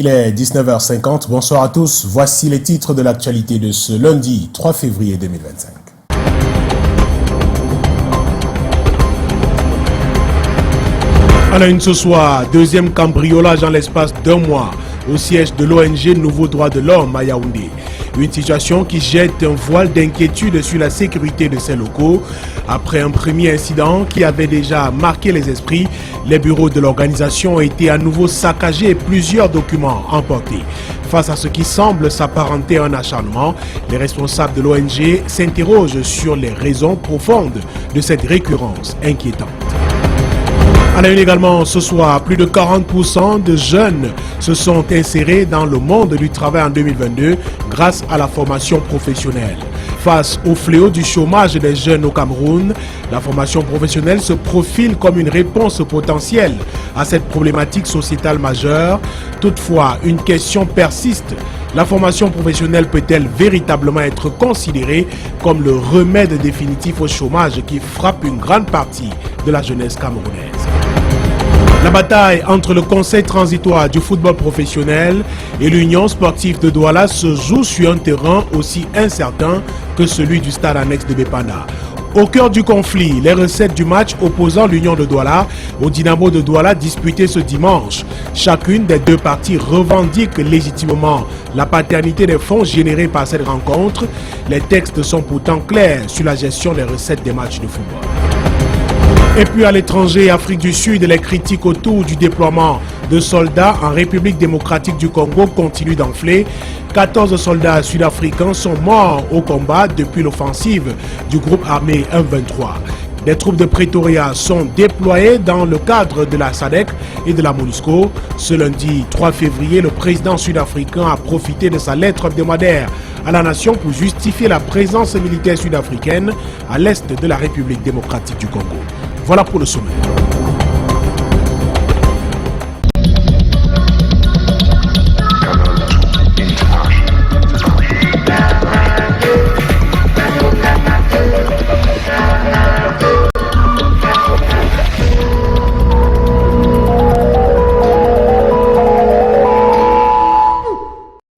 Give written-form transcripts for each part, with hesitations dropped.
Il est 19h50. Bonsoir à tous. Voici les titres de l'actualité de ce lundi 3 février 2025. À la une ce soir, deuxième cambriolage en l'espace d'un mois au siège de l'ONG Nouveau Droit de l'Homme à Yaoundé. Une situation qui jette un voile d'inquiétude sur la sécurité de ces locaux. Après un premier incident qui avait déjà marqué les esprits, les bureaux de l'organisation ont été à nouveau saccagés et plusieurs documents emportés. Face à ce qui semble s'apparenter à un acharnement, les responsables de l'ONG s'interrogent sur les raisons profondes de cette récurrence inquiétante. À la une également, ce soir, plus de 40% de jeunes se sont insérés dans le monde du travail en 2022 grâce à la formation professionnelle. Face au fléau du chômage des jeunes au Cameroun, la formation professionnelle se profile comme une réponse potentielle à cette problématique sociétale majeure. Toutefois, une question persiste. La formation professionnelle peut-elle véritablement être considérée comme le remède définitif au chômage qui frappe une grande partie de la jeunesse camerounaise? La bataille entre le Conseil transitoire du football professionnel et l'Union sportive de Douala se joue sur un terrain aussi incertain que celui du stade annexe de Bépanda. Au cœur du conflit, les recettes du match opposant l'Union de Douala au Dynamo de Douala disputé ce dimanche. Chacune des deux parties revendique légitimement la paternité des fonds générés par cette rencontre. Les textes sont pourtant clairs sur la gestion des recettes des matchs de football. Et puis à l'étranger, Afrique du Sud, les critiques autour du déploiement de soldats en République démocratique du Congo continuent d'enfler. 14 soldats sud-africains sont morts au combat depuis l'offensive du groupe armé M23. Des troupes de Pretoria sont déployées dans le cadre de la SADC et de la MONUSCO. Ce lundi 3 février, le président sud-africain a profité de sa lettre hebdomadaire à la nation pour justifier la présence militaire sud-africaine à l'est de la République démocratique du Congo. Voilà pour le sommet.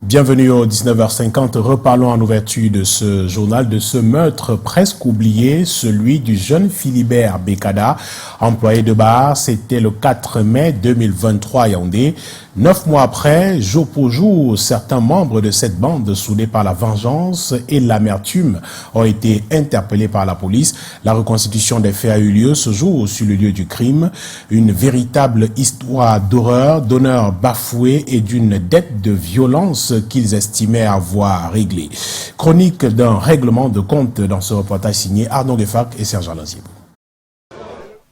Bienvenue au 19h50. Reparlons en ouverture de ce journal de ce meurtre presque oublié, celui du jeune Philibert Bekada, employé de bar. C'était le 4 mai 2023 à Yaoundé. 9 mois après, jour pour jour, certains membres de cette bande soudés par la vengeance et l'amertume ont été interpellés par la police. La reconstitution des faits a eu lieu ce jour sur le lieu du crime. Une véritable histoire d'horreur, d'honneur bafoué et d'une dette de violence qu'ils estimaient avoir réglée. Chronique d'un règlement de compte dans ce reportage signé Arnaud Gueffac et Serge Alanzier.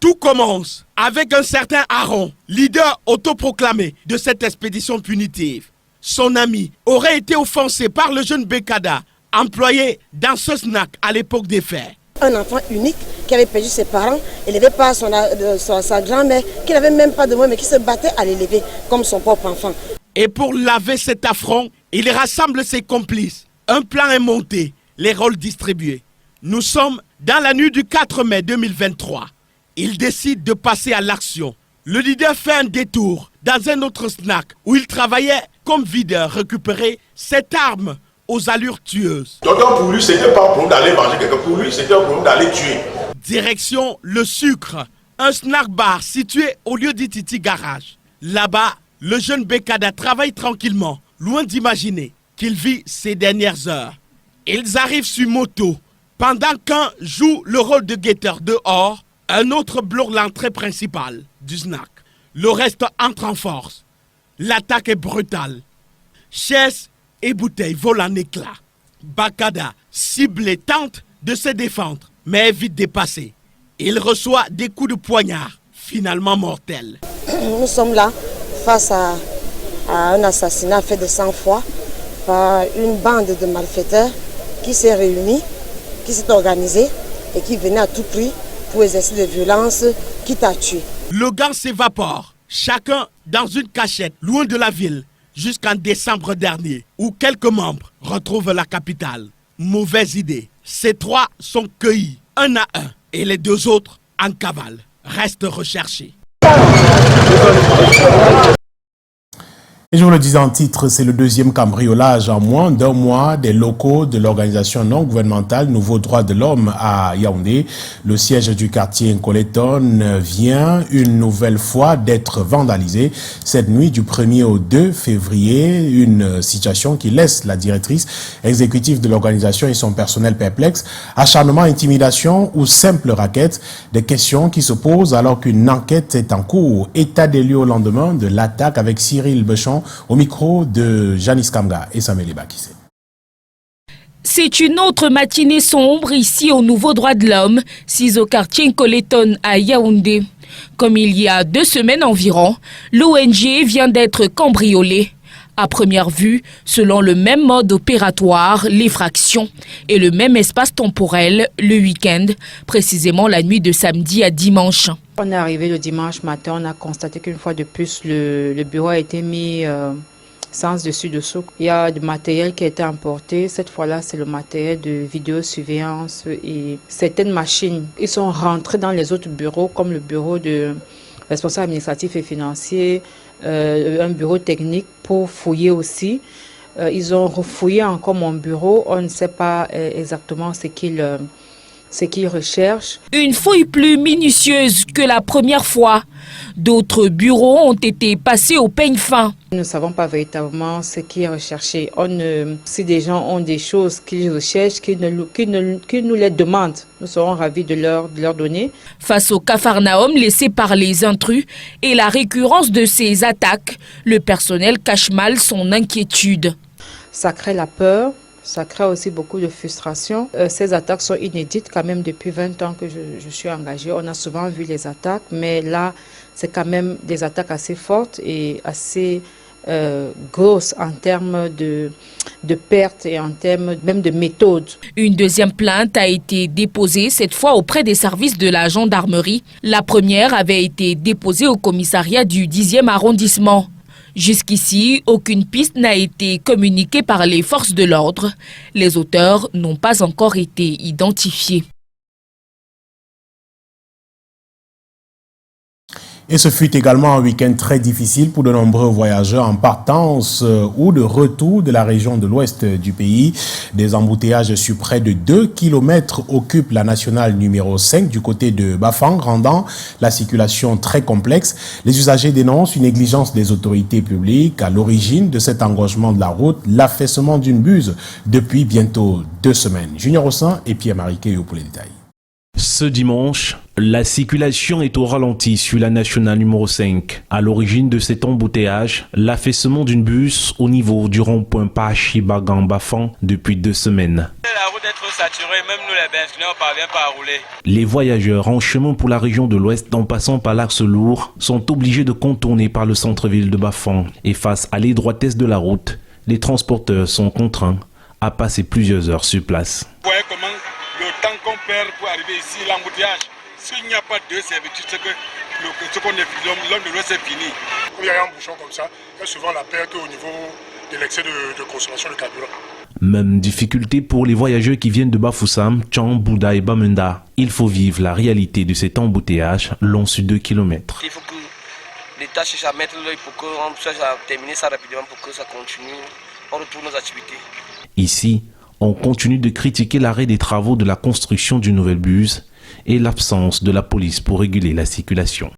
Tout commence avec un certain Aaron, leader autoproclamé de cette expédition punitive. Son ami aurait été offensé par le jeune Bekada, employé dans ce snack à l'époque des faits. Un enfant unique qui avait perdu ses parents, élevé par sa grand-mère, qui n'avait même pas de moyens, mais qui se battait à l'élever comme son propre enfant. Et pour laver cet affront, il rassemble ses complices. Un plan est monté, les rôles distribués. Nous sommes dans la nuit du 4 mai 2023. Il décide de passer à l'action. Le leader fait un détour dans un autre snack où il travaillait comme videur, récupérer cette arme aux allures tueuses. Donc pour lui, c'était pas pour d'aller manger quelqu'un, pour lui, c'était pour d'aller tuer. Direction le sucre, un snack bar situé au lieu du Titi Garage. Là-bas, le jeune Bekada travaille tranquillement, loin d'imaginer qu'il vit ses dernières heures. Ils arrivent sur moto. Pendant qu'un joue le rôle de guetteur dehors, un autre bloque l'entrée principale du snack. Le reste entre en force. L'attaque est brutale. Chaises et bouteilles volent en éclats. Bekada, ciblé, tente de se défendre, mais est vite dépassé. Il reçoit des coups de poignard, finalement mortels. Nous sommes là face à un assassinat fait de sang-froid par une bande de malfaiteurs qui s'est réunie, qui s'est organisée et qui venait à tout prix pour exercer des violences, quitte à tuer. Le gang s'évapore, chacun dans une cachette, loin de la ville, jusqu'en décembre dernier, où quelques membres retrouvent la capitale. Mauvaise idée. Ces trois sont cueillis, un à un, et les deux autres en cavale, restent recherchés. Et je vous le disais en titre, c'est le deuxième cambriolage en moins d'un mois des locaux de l'organisation non gouvernementale Nouveau Droit de l'Homme à Yaoundé. Le siège du quartier Nkoleton vient une nouvelle fois d'être vandalisé cette nuit du 1er au 2 février. Une situation qui laisse la directrice exécutive de l'organisation et son personnel perplexe. Acharnement, intimidation ou simple raquette, des questions qui se posent alors qu'une enquête est en cours. État des lieux au lendemain de l'attaque avec Cyril Bechon au micro de Janice Kamga et Samuel Bakissé. C'est une autre matinée sombre ici au Nouveau Droit de l'Homme, 6 au quartier Nkoleton à Yaoundé. Comme il y a 2 semaines environ, l'ONG vient d'être cambriolée. À première vue, selon le même mode opératoire, l'effraction et le même espace temporel, le week-end, précisément la nuit de samedi à dimanche. On est arrivé le dimanche matin, on a constaté qu'une fois de plus, le bureau a été mis sens dessus dessous. Il y a du matériel qui a été importé. Cette fois-là, c'est le matériel de vidéosurveillance et certaines machines. Ils sont rentrés dans les autres bureaux, comme le bureau de responsable administratif et financier, un bureau technique pour fouiller aussi. Ils ont refouillé encore mon bureau. On ne sait pas exactement ce qu'ils recherchent. Une fouille plus minutieuse que la première fois. D'autres bureaux ont été passés au peigne fin. Nous ne savons pas véritablement ce qui est recherché. Si des gens ont des choses qu'ils recherchent, qu'ils nous les demandent, nous serons ravis de leur donner. Face au capharnaüm laissé par les intrus et la récurrence de ces attaques, le personnel cache mal son inquiétude. Ça crée la peur. Ça crée aussi beaucoup de frustration. Ces attaques sont inédites quand même depuis 20 ans que je suis engagée. On a souvent vu les attaques, mais là, c'est quand même des attaques assez fortes et assez grosses en termes de pertes et en termes même de méthodes. Une deuxième plainte a été déposée, cette fois auprès des services de la gendarmerie. La première avait été déposée au commissariat du 10e arrondissement. Jusqu'ici, aucune piste n'a été communiquée par les forces de l'ordre. Les auteurs n'ont pas encore été identifiés. Et ce fut également un week-end très difficile pour de nombreux voyageurs en partance ou de retour de la région de l'ouest du pays. Des embouteillages sur près de 2 km occupent la nationale numéro 5 du côté de Bafang, rendant la circulation très complexe. Les usagers dénoncent une négligence des autorités publiques à l'origine de cet engorgement de la route, l'affaissement d'une buse depuis bientôt 2 semaines. Junior Ossan et Pierre Mariquet pour les détails. Ce dimanche, la circulation est au ralenti sur la nationale numéro 5. À l'origine de cet embouteillage, l'affaissement d'une bus au niveau du rond-point Pachi-Bagan-Bafang depuis 2 semaines. La route est trop saturée, même nous les Benz, on ne parvient pas à rouler. Les voyageurs en chemin pour la région de l'Ouest en passant par l'axe lourd sont obligés de contourner par le centre-ville de Bafang. Et face à l'étroitesse de la route, les transporteurs sont contraints à passer plusieurs heures sur place. Vous voyez comment le temps qu'on perd pour arriver ici, l'embouteillage, s'il n'y a pas de servitude, c'est que l'homme de l'Ouest est fini. Quand il y a un bouchon comme ça, il y a souvent la perte au niveau de l'excès de consommation de carburant. Même difficulté pour les voyageurs qui viennent de Bafoussam, Tchang, Bouda et Bamenda. Il faut vivre la réalité de cet embouteillage long sur 2 km. Il faut que l'État cherche à mettre l'œil pour qu'on puisse terminer ça rapidement, pour que ça continue. On retourne nos activités. Ici, on continue de critiquer l'arrêt des travaux de la construction d'une nouvelle buse et l'absence de la police pour réguler la circulation.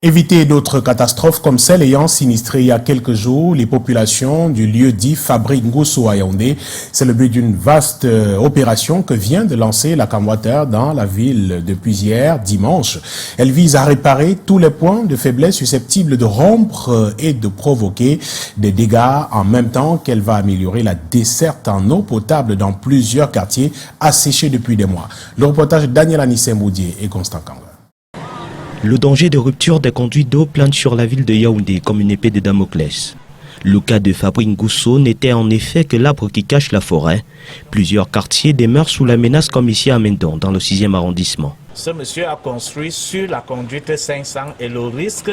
Éviter d'autres catastrophes comme celle ayant sinistré il y a quelques jours les populations du lieu dit Fabrique Ngoussou à Yaoundé. C'est le but d'une vaste opération que vient de lancer la Camwater dans la ville depuis hier, dimanche. Elle vise à réparer tous les points de faiblesse susceptibles de rompre et de provoquer des dégâts en même temps qu'elle va améliorer la desserte en eau potable dans plusieurs quartiers asséchés depuis des mois. Le reportage de Daniel Anissé-Moudier et Constant Kanga. Le danger de rupture des conduits d'eau plane sur la ville de Yaoundé comme une épée de Damoclès. Le cas de Fabrique Ngoussou n'était en effet que l'arbre qui cache la forêt. Plusieurs quartiers demeurent sous la menace comme ici à Mendon, dans le 6e arrondissement. Ce monsieur a construit sur la conduite 500 et le risque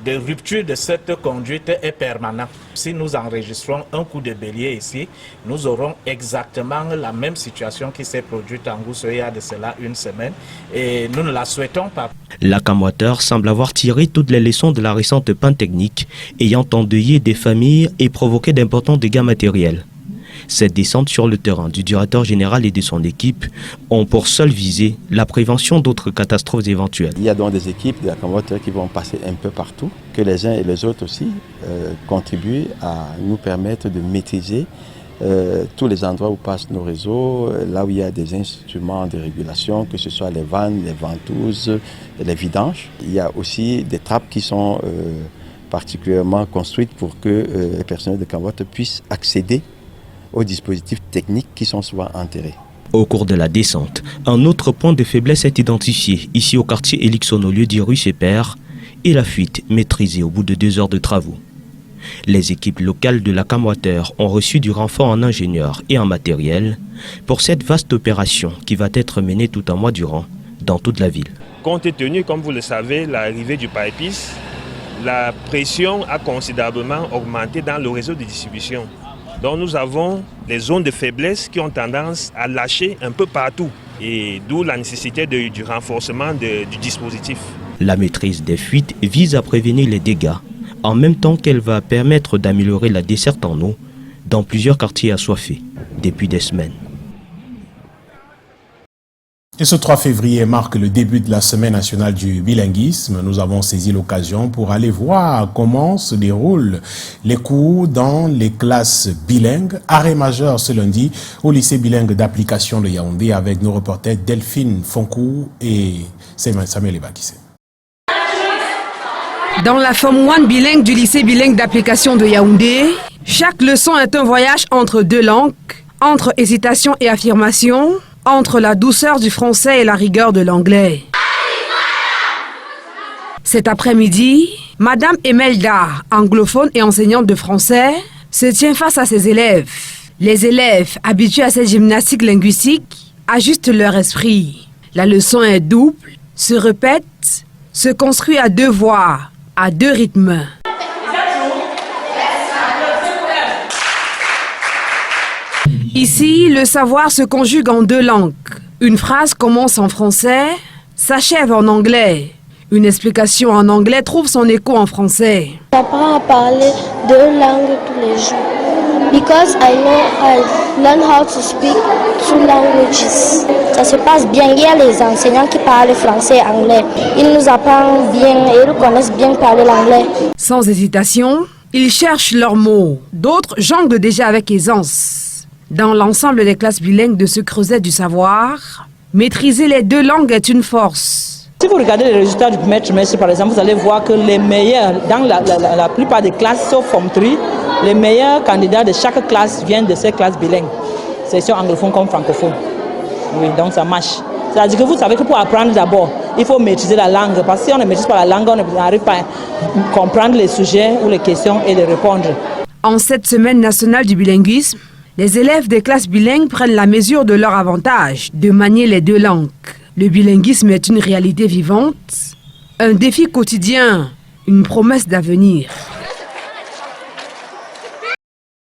de rupture de cette conduite est permanent. Si nous enregistrons un coup de bélier ici, nous aurons exactement la même situation qui s'est produite en Gousso il y a de cela une semaine et nous ne la souhaitons pas. La Camwater semble avoir tiré toutes les leçons de la récente panne technique ayant endeuillé des familles et provoqué d'importants dégâts matériels. Cette descente sur le terrain du directeur général et de son équipe ont pour seule visée la prévention d'autres catastrophes éventuelles. Il y a donc des équipes de la Camwater qui vont passer un peu partout, que les uns et les autres aussi contribuent à nous permettre de maîtriser tous les endroits où passent nos réseaux, là où il y a des instruments de régulation, que ce soit les vannes, les ventouses, les vidanges. Il y a aussi des trappes qui sont particulièrement construites pour que les personnels de Camwater puissent accéder aux dispositifs techniques qui sont souvent enterrés. Au cours de la descente, un autre point de faiblesse est identifié, ici au quartier Elixon au lieu dit rue Sepère, et la fuite maîtrisée au bout de 2 heures de travaux. Les équipes locales de la Camwater ont reçu du renfort en ingénieurs et en matériel pour cette vaste opération qui va être menée tout un mois durant dans toute la ville. Compte tenu, comme vous le savez, l'arrivée du pipeis, la pression a considérablement augmenté dans le réseau de distribution. Donc nous avons des zones de faiblesse qui ont tendance à lâcher un peu partout, et d'où la nécessité du renforcement du dispositif. La maîtrise des fuites vise à prévenir les dégâts, en même temps qu'elle va permettre d'améliorer la desserte en eau dans plusieurs quartiers assoiffés depuis des semaines. Et ce 3 février marque le début de la semaine nationale du bilinguisme. Nous avons saisi l'occasion pour aller voir comment se déroulent les cours dans les classes bilingues. Arrêt majeur ce lundi au lycée bilingue d'application de Yaoundé avec nos reporters Delphine Fonkou et Samuel Ebakissé. Dans la Forme 1 bilingue du lycée bilingue d'application de Yaoundé, chaque leçon est un voyage entre 2 langues, entre hésitation et affirmation, entre la douceur du français et la rigueur de l'anglais. Cet après-midi, Madame Emelda, anglophone et enseignante de français, se tient face à ses élèves. Les élèves, habitués à cette gymnastique linguistique, ajustent leur esprit. La leçon est double, se répète, se construit à 2 voix, à 2 rythmes. Ici, le savoir se conjugue en 2 langues. Une phrase commence en français, s'achève en anglais. Une explication en anglais trouve son écho en français. J'apprends à parler 2 langues tous les jours. Because I learn how to speak 2 languages. Ça se passe bien. Il y a les enseignants qui parlent français et anglais. Ils nous apprennent bien et ils connaissent bien parler l'anglais. Sans hésitation, ils cherchent leurs mots. D'autres jonglent déjà avec aisance. Dans l'ensemble des classes bilingues de ce creuset du savoir, maîtriser les 2 langues est une force. Si vous regardez les résultats du premier trimestre, par exemple, vous allez voir que les meilleurs, dans la plupart des classes, sauf Forme 3, les meilleurs candidats de chaque classe viennent de ces classes bilingues, section anglophone comme francophone. Oui, donc ça marche. C'est-à-dire que vous savez que pour apprendre d'abord, il faut maîtriser la langue. Parce que si on ne maîtrise pas la langue, on n'arrive pas à comprendre les sujets ou les questions et les répondre. En cette semaine nationale du bilinguisme, les élèves des classes bilingues prennent la mesure de leur avantage de manier les 2 langues. Le bilinguisme est une réalité vivante, un défi quotidien, une promesse d'avenir.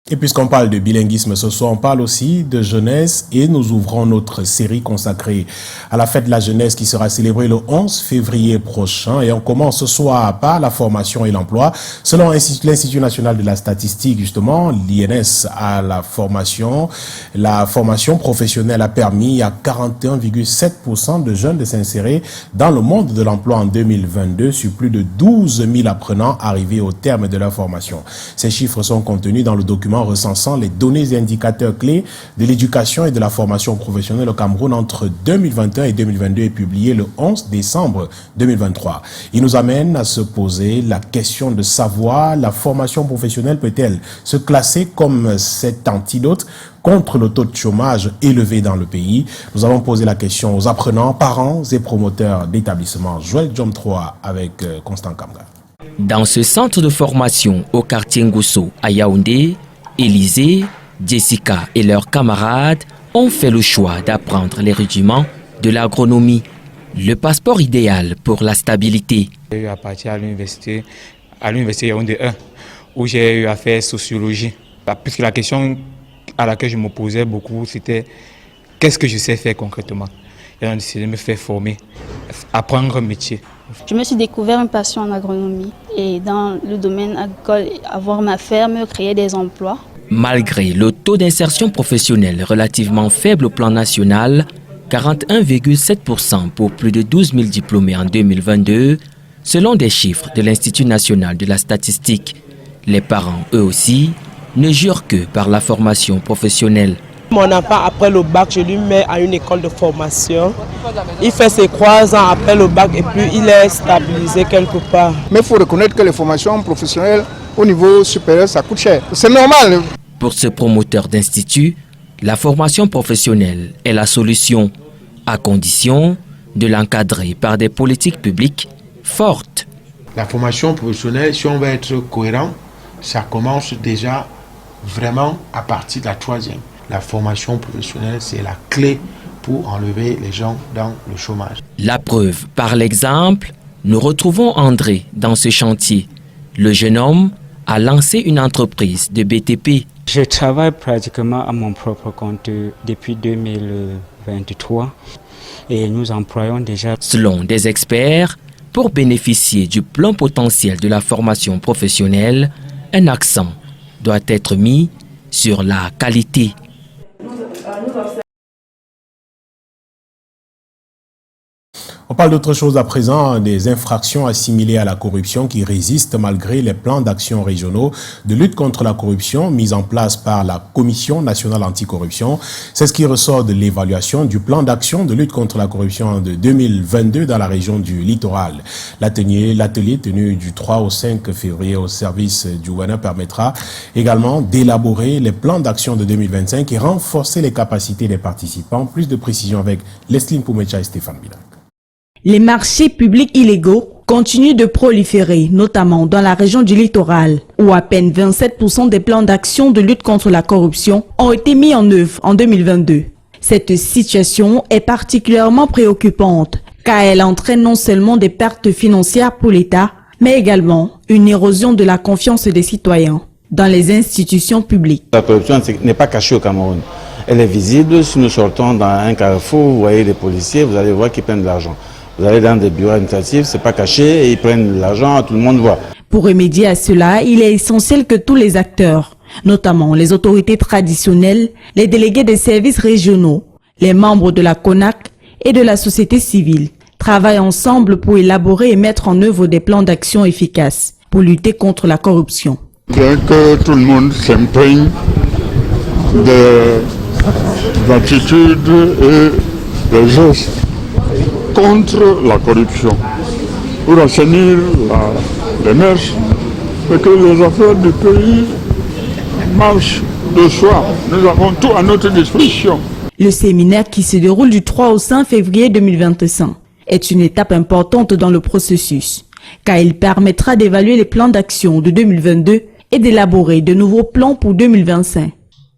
Et puisqu'on parle de bilinguisme ce soir, on parle aussi de jeunesse et nous ouvrons notre série consacrée à la fête de la jeunesse qui sera célébrée le 11 février prochain. Et on commence ce soir par la formation et l'emploi. Selon l'Institut national de la statistique, justement, l'INS à la formation professionnelle a permis à 41,7% de jeunes de s'insérer dans le monde de l'emploi en 2022 sur plus de 12 000 apprenants arrivés au terme de leur formation. Ces chiffres sont contenus dans le document recensant les données et indicateurs clés de l'éducation et de la formation professionnelle au Cameroun entre 2021 et 2022 et publié le 11 décembre 2023. Il nous amène à se poser la question de savoir la formation professionnelle peut-elle se classer comme cet antidote contre le taux de chômage élevé dans le pays. Nous allons poser la question aux apprenants, parents et promoteurs d'établissements. Joël Jom 3 avec Constant Kamga. Dans ce centre de formation au quartier Ngousso à Yaoundé, Élisée, Jessica et leurs camarades ont fait le choix d'apprendre les rudiments de l'agronomie, le passeport idéal pour la stabilité. J'ai eu à partir à l'université à l'université Yaoundé 1, où j'ai eu à faire sociologie. Puisque la question à laquelle je me posais beaucoup, c'était qu'est-ce que je sais faire concrètement? Et on a décidé de me faire former, apprendre un métier. Je me suis découvert une passion en agronomie et dans le domaine agricole, avoir ma ferme, créer des emplois. Malgré le taux d'insertion professionnelle relativement faible au plan national, 41,7% pour plus de 12 000 diplômés en 2022, selon des chiffres de l'Institut national de la statistique. Les parents, eux aussi, ne jurent que par la formation professionnelle. Mon enfant, après le bac, je lui mets à une école de formation. Il fait ses 3 ans après le bac et puis il est stabilisé quelque part. Mais il faut reconnaître que les formations professionnelles au niveau supérieur, ça coûte cher. C'est normal. Pour ce promoteur d'institut, la formation professionnelle est la solution, à condition de l'encadrer par des politiques publiques fortes. La formation professionnelle, si on veut être cohérent, ça commence déjà vraiment à partir de la 3e. La formation professionnelle, c'est la clé pour enlever les gens dans le chômage. La preuve par l'exemple, nous retrouvons André dans ce chantier. Le jeune homme a lancé une entreprise de BTP. Je travaille pratiquement à mon propre compte depuis 2023 et nous employons déjà... Selon des experts, pour bénéficier du plein potentiel de la formation professionnelle, un accent doit être mis sur la qualité. On parle d'autre chose à présent, des infractions assimilées à la corruption qui résistent malgré les plans d'action régionaux de lutte contre la corruption mis en place par la Commission nationale anticorruption. C'est ce qui ressort de l'évaluation du plan d'action de lutte contre la corruption de 2022 dans la région du littoral. L'atelier tenu du 3 au 5 février au service du WANA permettra également d'élaborer les plans d'action de 2025 et renforcer les capacités des participants. Plus de précisions avec Leslie Poumecha et Stéphane Bilac. Les marchés publics illégaux continuent de proliférer, notamment dans la région du littoral, où à peine 27% des plans d'action de lutte contre la corruption ont été mis en œuvre en 2022. Cette situation est particulièrement préoccupante, car elle entraîne non seulement des pertes financières pour l'État, mais également une érosion de la confiance des citoyens dans les institutions publiques. La corruption n'est pas cachée au Cameroun. Elle est visible. Si nous sortons dans un carrefour, vous voyez les policiers, vous allez voir qu'ils prennent de l'argent. Vous allez dans des bureaux administratifs, c'est pas caché, et ils prennent l'argent, tout le monde voit. Pour remédier à cela, il est essentiel que tous les acteurs, notamment les autorités traditionnelles, les délégués des services régionaux, les membres de la CONAC et de la société civile, travaillent ensemble pour élaborer et mettre en œuvre des plans d'action efficaces pour lutter contre la corruption. Bien que tout le monde s'imprègne des attitudes et des gestes contre la corruption, pour assainir les mœurs, et que les affaires du pays marchent de soi. Nous avons tout à notre disposition. Le séminaire qui se déroule du 3 au 5 février 2025 est une étape importante dans le processus, car il permettra d'évaluer les plans d'action de 2022 et d'élaborer de nouveaux plans pour 2025.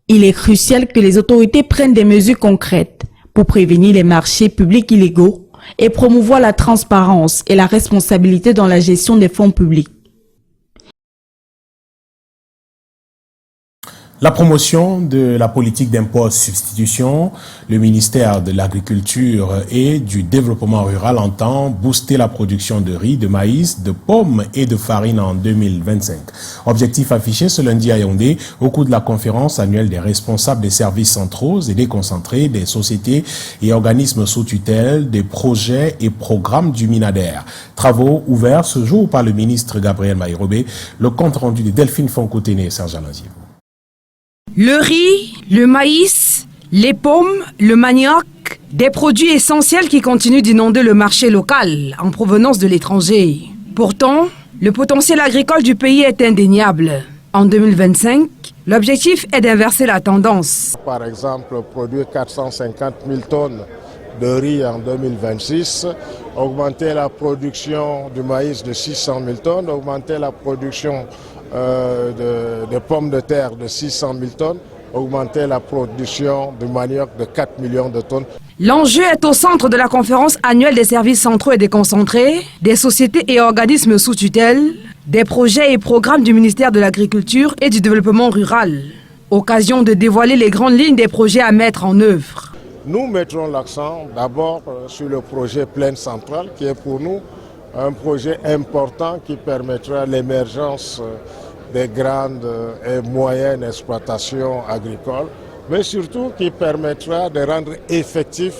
Il est crucial que les autorités prennent des mesures concrètes pour prévenir les marchés publics illégaux et promouvoir la transparence et la responsabilité dans la gestion des fonds publics. La promotion de la politique d'impôt-substitution, le ministère de l'Agriculture et du Développement rural entend booster la production de riz, de maïs, de pommes et de farine en 2025. Objectif affiché ce lundi à Yaoundé au cours de la conférence annuelle des responsables des services centraux et déconcentrés, des sociétés et organismes sous tutelle, des projets et programmes du MINADER. Travaux ouverts ce jour par le ministre Gabriel Maïrobé. Le compte rendu de Delphine Fonkotene et Serge Alanzivo. Le riz, le maïs, les pommes, le manioc, des produits essentiels qui continuent d'inonder le marché local en provenance de l'étranger. Pourtant, le potentiel agricole du pays est indéniable. En 2025, l'objectif est d'inverser la tendance. Par exemple, produire 450 000 tonnes de riz en 2026, augmenter la production du maïs de 600 000 tonnes, augmenter la production de pommes de terre de 600 000 tonnes, augmenter la production de manioc de 4 millions de tonnes. L'enjeu est au centre de la conférence annuelle des services centraux et déconcentrés, des sociétés et organismes sous tutelle, des projets et programmes du ministère de l'Agriculture et du Développement rural. Occasion de dévoiler les grandes lignes des projets à mettre en œuvre. Nous mettrons l'accent d'abord sur le projet Plaine Centrale, qui est pour nous un projet important qui permettra l'émergence des grandes et moyennes exploitations agricoles, mais surtout qui permettra de rendre effectif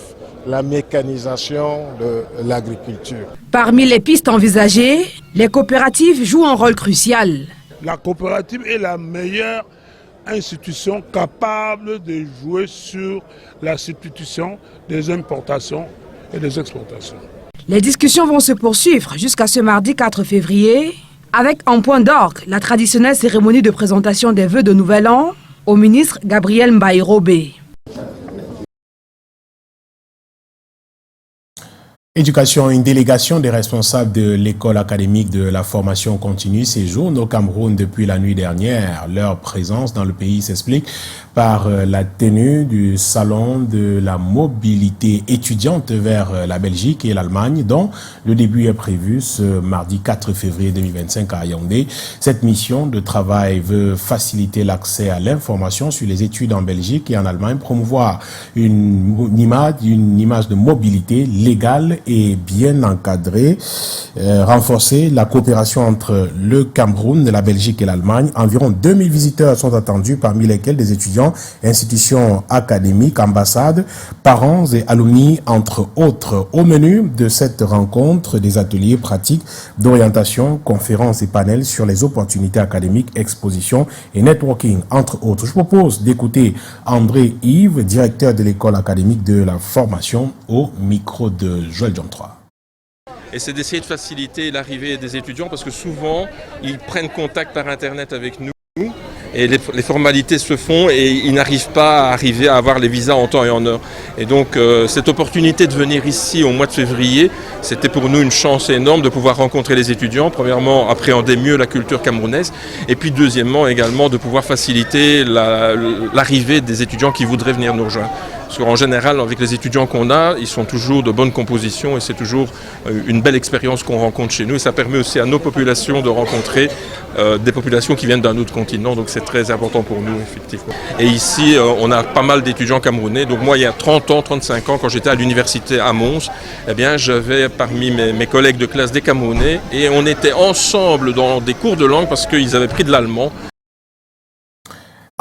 la mécanisation de l'agriculture. Parmi les pistes envisagées, les coopératives jouent un rôle crucial. La coopérative est la meilleure institution capable de jouer sur la substitution des importations et des exportations. Les discussions vont se poursuivre jusqu'à ce mardi 4 février, avec en point d'orgue la traditionnelle cérémonie de présentation des vœux de Nouvel An au ministre Gabriel Mbaye-Robé. Éducation, une délégation des responsables de l'école académique de la formation continue séjourne au Cameroun depuis la nuit dernière. Leur présence dans le pays s'explique par la tenue du salon de la mobilité étudiante vers la Belgique et l'Allemagne, dont le début est prévu ce mardi 4 février 2025 à Yaoundé. Cette mission de travail veut faciliter l'accès à l'information sur les études en Belgique et en Allemagne, promouvoir une image de mobilité légale et bien encadrée, renforcer la coopération entre le Cameroun, la Belgique et l'Allemagne. Environ 2000 visiteurs sont attendus, parmi lesquels des étudiants, institutions académiques, ambassades, parents et alumni, entre autres. Au menu de cette rencontre, des ateliers pratiques d'orientation, conférences et panels sur les opportunités académiques, expositions et networking, entre autres. Je propose d'écouter André Yves, directeur de l'école académique de la formation, au micro de Joël John 3. Et c'est d'essayer de faciliter l'arrivée des étudiants parce que souvent, ils prennent contact par Internet avec nous. Et les formalités se font et ils n'arrivent pas à arriver à avoir les visas en temps et en heure. Et donc cette opportunité de venir ici au mois de février, c'était pour nous une chance énorme de pouvoir rencontrer les étudiants. Premièrement, appréhender mieux la culture camerounaise et puis deuxièmement également de pouvoir faciliter l'arrivée des étudiants qui voudraient venir nous rejoindre. Parce qu'en général, avec les étudiants qu'on a, ils sont toujours de bonne composition et c'est toujours une belle expérience qu'on rencontre chez nous. Et ça permet aussi à nos populations de rencontrer des populations qui viennent d'un autre continent. Donc c'est très important pour nous, effectivement. Et ici, on a pas mal d'étudiants camerounais. Donc moi, il y a 30 ans, 35 ans, quand j'étais à l'université à Mons, eh bien, j'avais parmi mes collègues de classe des Camerounais et on était ensemble dans des cours de langue parce qu'ils avaient pris de l'allemand.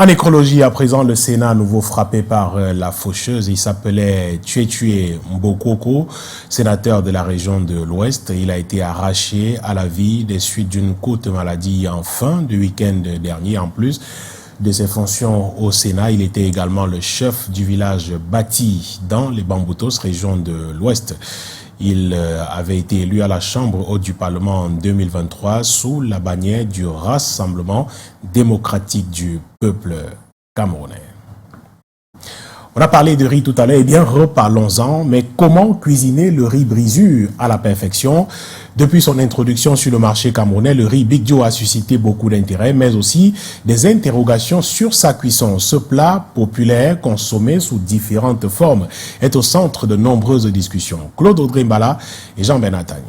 En écologie, à présent, le Sénat à nouveau frappé par la faucheuse. Il s'appelait Tué Mbokoko, sénateur de la région de l'Ouest. Il a été arraché à la vie des suites d'une courte maladie en fin de week-end dernier. En plus de ses fonctions au Sénat, il était également le chef du village Bati dans les Bamboutos, région de l'Ouest. Il avait été élu à la Chambre haute du Parlement en 2023 sous la bannière du Rassemblement démocratique du peuple camerounais. On a parlé de riz tout à l'heure, eh bien reparlons-en, mais comment cuisiner le riz brisure à la perfection? Depuis son introduction sur le marché camerounais, le riz Big Joe a suscité beaucoup d'intérêt, mais aussi des interrogations sur sa cuisson. Ce plat populaire, consommé sous différentes formes, est au centre de nombreuses discussions. Claude Audrey Mbala et Jean Benatani.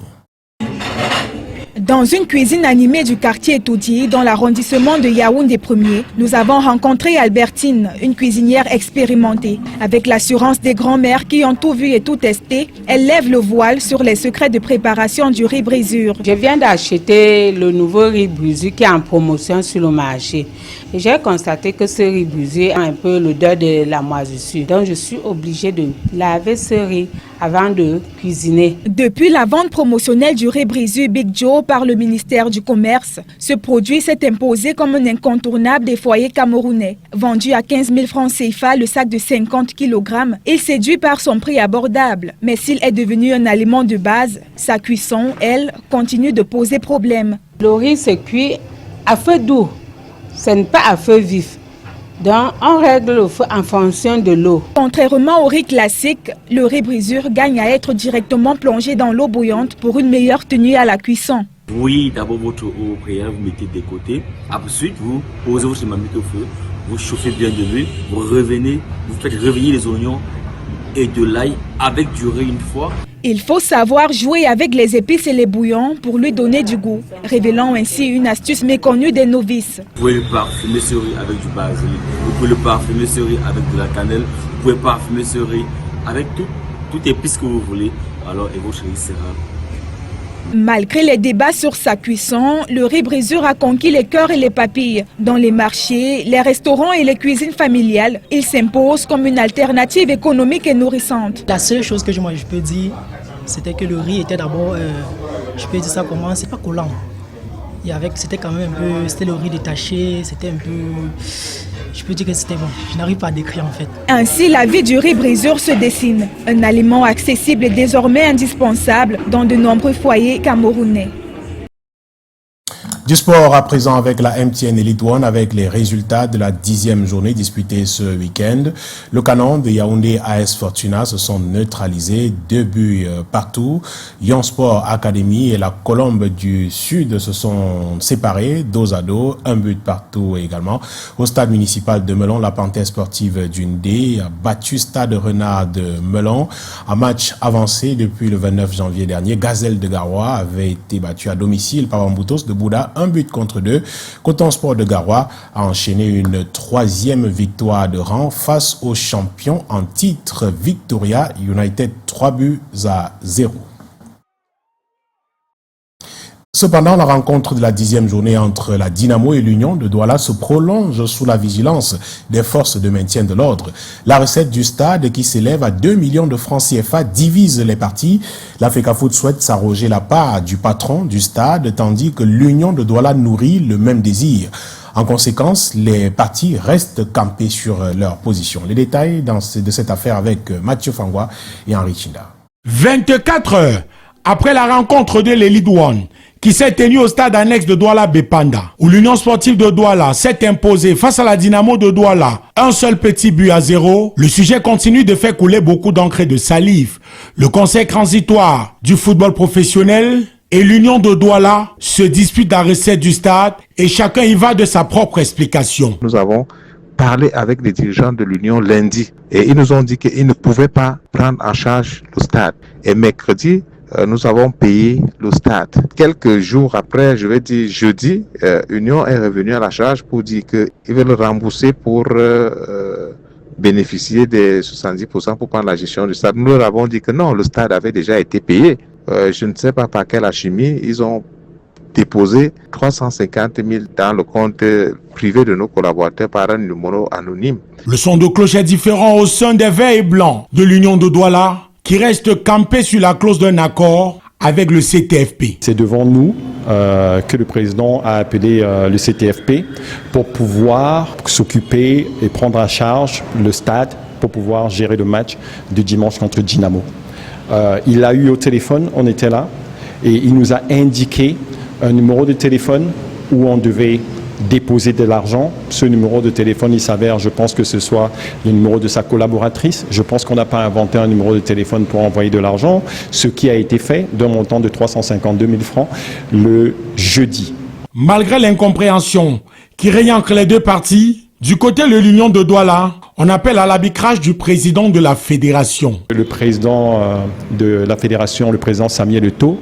Dans une cuisine animée du quartier Toudi, dans l'arrondissement de Yaoundé 1er, nous avons rencontré Albertine, une cuisinière expérimentée. Avec l'assurance des grands-mères qui ont tout vu et tout testé, elle lève le voile sur les secrets de préparation du riz brisure. Je viens d'acheter le nouveau riz brisure qui est en promotion sur le marché. Et j'ai constaté que ce riz brisure a un peu l'odeur de la moisissure. Donc je suis obligée de laver ce riz avant de cuisiner. Depuis la vente promotionnelle du riz brisure Big Joe par le ministère du Commerce, ce produit s'est imposé comme un incontournable des foyers camerounais. Vendu à 15 000 francs CFA, le sac de 50 kg, il séduit par son prix abordable. Mais s'il est devenu un aliment de base, sa cuisson, elle, continue de poser problème. Le riz se cuit à feu doux, ce n'est pas à feu vif. Donc, on règle le feu en fonction de l'eau. Contrairement au riz classique, le riz brisure gagne à être directement plongé dans l'eau bouillante pour une meilleure tenue à la cuisson. Vous bouillez d'abord votre eau préalable, vous mettez de côté. Ensuite, vous posez votre marmite au feu, vous chauffez bien de l'huile, vous revenez, vous faites revenir les oignons et de l'ail avec du riz une fois. Il faut savoir jouer avec les épices et les bouillons pour lui donner du goût, révélant ainsi une astuce méconnue des novices. Vous pouvez le parfumer ce riz avec du basilic, vous pouvez le parfumer ce riz avec de la cannelle, vous pouvez parfumer ce riz avec toute épice que vous voulez, alors et votre riz sera. Malgré les débats sur sa cuisson, le riz brisure a conquis les cœurs et les papilles. Dans les marchés, les restaurants et les cuisines familiales, il s'impose comme une alternative économique et nourrissante. La seule chose que moi je peux dire, c'était que le riz était d'abord, je peux dire ça comment, c'est pas collant. C'était quand même un peu, c'était le riz détaché, c'était un peu, je peux dire que c'était bon. Je n'arrive pas à décrire en fait. Ainsi, la vie du riz brisure se dessine. Un aliment accessible et désormais indispensable dans de nombreux foyers camerounais. Du sport à présent avec la MTN Elite One avec les résultats de la 10e journée disputée ce week-end. Le Canon de Yaoundé AS Fortuna se sont neutralisés, 2 buts partout. Lyon Sport Academy et la Colombe du Sud se sont séparés, dos à dos, 1 but partout également. Au stade municipal de Melon, la Panthère sportive d'Undé a battu Stade Renard de Melon. Un match avancé depuis le 29 janvier dernier. Gazelle de Garoua avait été battu à domicile par Wamboutos de Bouddha, 1 but contre 2. Coton Sport de Garoua a enchaîné une 3e victoire de rang face aux champions en titre Victoria United, 3 buts à 0. Cependant, la rencontre de la 10e journée entre la Dynamo et l'Union de Douala se prolonge sous la vigilance des forces de maintien de l'ordre. La recette du stade, qui s'élève à 2 millions de francs CFA, divise les parties. La FECAFOOT souhaite s'arroger la part du patron du stade, tandis que l'Union de Douala nourrit le même désir. En conséquence, les partis restent campés sur leur position. Les détails de cette affaire avec Mathieu Fangwa et Henri Chinda. 24 heures après la rencontre de l'Elite One, qui s'est tenue au stade annexe de Douala Bepanda, où l'Union sportive de Douala s'est imposée face à la Dynamo de Douala, un seul petit but à 0, le sujet continue de faire couler beaucoup d'encre et de salive. Le conseil transitoire du football professionnel et l'Union de Douala se disputent la recette du stade et chacun y va de sa propre explication. Nous avons parlé avec les dirigeants de l'Union lundi et ils nous ont dit qu'ils ne pouvaient pas prendre en charge le stade. Et mercredi, nous avons payé le stade. Quelques jours après, je vais dire jeudi, Union est revenue à la charge pour dire qu'ils veulent rembourser pour bénéficier des 70% pour prendre la gestion du stade. Nous leur avons dit que non, le stade avait déjà été payé. Je ne sais pas par quelle alchimie, ils ont déposé 350 000 dans le compte privé de nos collaborateurs par un numéro anonyme. Le son de cloche est différent au sein des Verts et Blancs de l'Union de Douala, qui reste campé sur la clause d'un accord avec le CTFP. C'est devant nous que le président a appelé le CTFP pour pouvoir s'occuper et prendre en charge le stade pour pouvoir gérer le match de dimanche contre Dynamo. Il l'a eu au téléphone, on était là, et il nous a indiqué un numéro de téléphone où on devait déposer de l'argent. Ce numéro de téléphone, il s'avère, je pense que ce soit le numéro de sa collaboratrice. Je pense qu'on n'a pas inventé un numéro de téléphone pour envoyer de l'argent, ce qui a été fait d'un montant de 352 000 francs le jeudi. Malgré l'incompréhension qui règne entre les deux parties, du côté de l'Union de Douala, on appelle à l'arbitrage du président de la fédération. Le président de la fédération, le président Samuel Eto'o,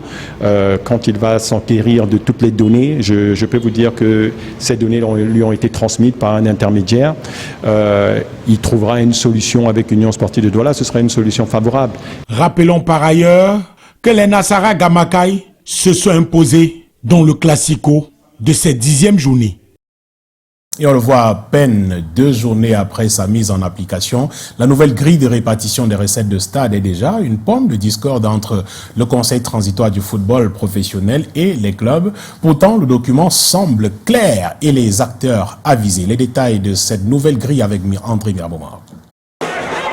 quand il va s'enquérir de toutes les données, je peux vous dire que ces données lui ont été transmises par un intermédiaire. Il trouvera une solution avec l'Union sportive de Douala, ce sera une solution favorable. Rappelons par ailleurs que les Nassara Gamakai se sont imposés dans le classico de cette 10e journée. Et on le voit à peine 2 journées après sa mise en application. La nouvelle grille de répartition des recettes de stade est déjà une pomme de discorde entre le conseil transitoire du football professionnel et les clubs. Pourtant, le document semble clair et les acteurs avisés. Les détails de cette nouvelle grille avec André Garbomar.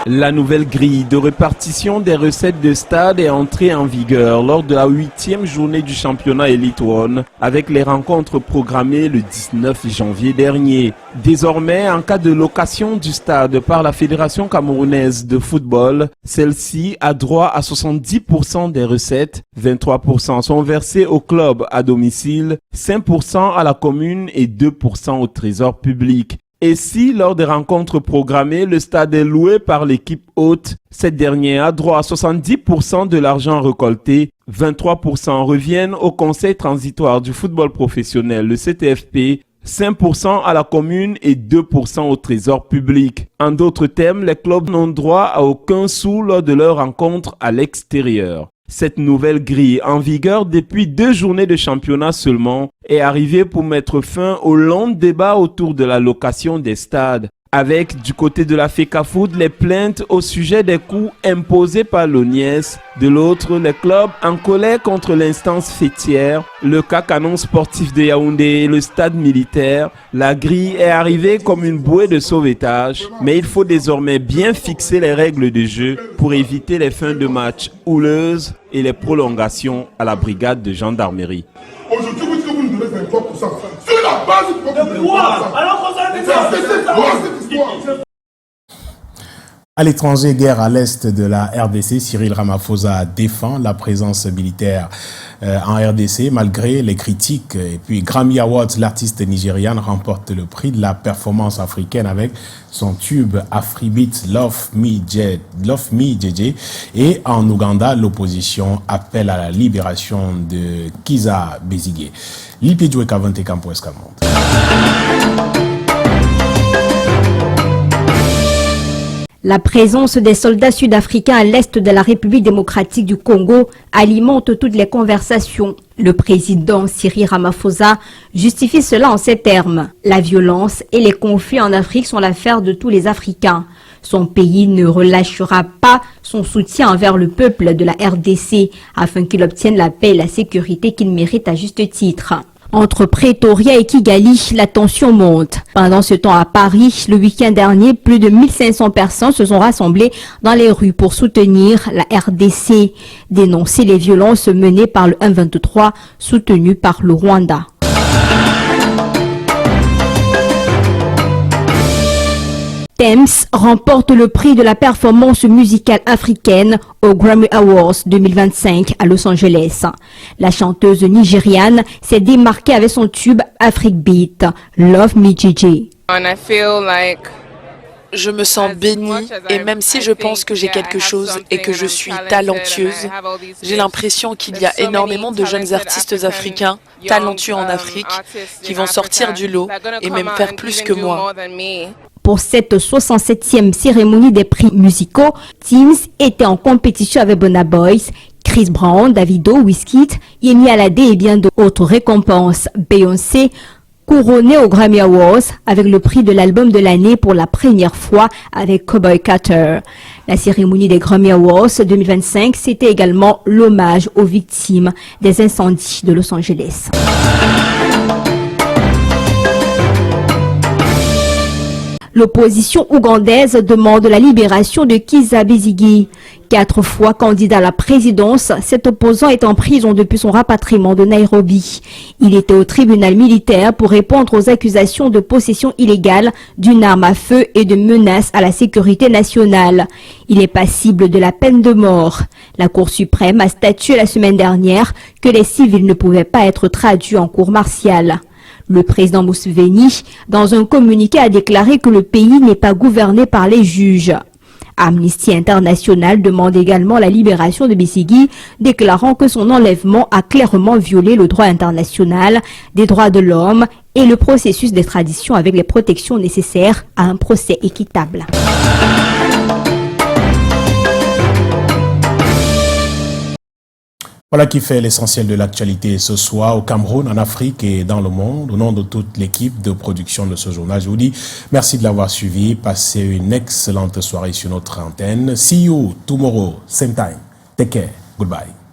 La nouvelle grille de répartition des recettes de stade est entrée en vigueur lors de la 8e journée du championnat Elite One avec les rencontres programmées le 19 janvier dernier. Désormais, en cas de location du stade par la Fédération camerounaise de football, celle-ci a droit à 70% des recettes, 23% sont versés au club à domicile, 5% à la commune et 2% au trésor public. Et si, lors des rencontres programmées, le stade est loué par l'équipe hôte, cette dernière a droit à 70% de l'argent récolté, 23% reviennent au Conseil transitoire du football professionnel, le CTFP, 5% à la commune et 2% au trésor public. En d'autres termes, les clubs n'ont droit à aucun sou lors de leurs rencontres à l'extérieur. Cette nouvelle grille, en vigueur depuis 2 journées de championnat seulement, est arrivée pour mettre fin au long débat autour de la location des stades. Avec, du côté de la FECAFOOT, les plaintes au sujet des coûts imposés par l'ONIES. De l'autre, les clubs en colère contre l'instance fêtière, le canon sportif de Yaoundé et le stade militaire. La grille est arrivée comme une bouée de sauvetage, mais il faut désormais bien fixer les règles de jeu pour éviter les fins de match houleuses et les prolongations à la brigade de gendarmerie. Aujourd'hui, vous dites que vous nous donnez 23%. Sur la base de quoi? Alors qu'on s'en À l'étranger, guerre à l'est de la RDC, Cyril Ramaphosa défend la présence militaire en RDC malgré les critiques. Et puis Grammy Awards, l'artiste nigériane remporte le prix de la performance africaine avec son tube Afribeat Love Me JJ. Et en Ouganda, l'opposition appelle à la libération de Kizza Besigye. Lipidjoué Kavante Campo Escalmonte. La présence des soldats sud-africains à l'est de la République démocratique du Congo alimente toutes les conversations. Le président Cyril Ramaphosa justifie cela en ces termes. La violence et les conflits en Afrique sont l'affaire de tous les Africains. Son pays ne relâchera pas son soutien envers le peuple de la RDC afin qu'il obtienne la paix et la sécurité qu'il mérite à juste titre. Entre Pretoria et Kigali, la tension monte. Pendant ce temps à Paris, le week-end dernier, plus de 1500 personnes se sont rassemblées dans les rues pour soutenir la RDC, dénoncer les violences menées par le M23 soutenu par le Rwanda. Thames remporte le prix de la performance musicale africaine au Grammy Awards 2025 à Los Angeles. La chanteuse nigériane s'est démarquée avec son tube Afribeat, Love Me JJ. Je me sens bénie et même si je pense que j'ai quelque chose et que je suis talentueuse, j'ai l'impression qu'il y a énormément de jeunes artistes africains talentueux en Afrique qui vont sortir du lot et même faire plus que moi. Pour cette 67e cérémonie des prix musicaux, Teams était en compétition avec Burna Boy, Chris Brown, Davido, Wizkid, Yemi Alade et bien d'autres récompenses. Beyoncé couronnée au Grammy Awards avec le prix de l'album de l'année pour la première fois avec Cowboy Carter. La cérémonie des Grammy Awards 2025, c'était également l'hommage aux victimes des incendies de Los Angeles. L'opposition ougandaise demande la libération de Kizza Besigye. 4 fois candidat à la présidence, cet opposant est en prison depuis son rapatriement de Nairobi. Il était au tribunal militaire pour répondre aux accusations de possession illégale d'une arme à feu et de menaces à la sécurité nationale. Il est passible de la peine de mort. La Cour suprême a statué la semaine dernière que les civils ne pouvaient pas être traduits en cour martiale. Le président Museveni, dans un communiqué, a déclaré que le pays n'est pas gouverné par les juges. Amnesty International demande également la libération de Besigye, déclarant que son enlèvement a clairement violé le droit international des droits de l'homme et le processus d'extradition avec les protections nécessaires à un procès équitable. Voilà qui fait l'essentiel de l'actualité ce soir au Cameroun, en Afrique et dans le monde. Au nom de toute l'équipe de production de ce journal, je vous dis merci de l'avoir suivi. Passez une excellente soirée sur notre antenne. See you tomorrow, same time. Take care. Goodbye.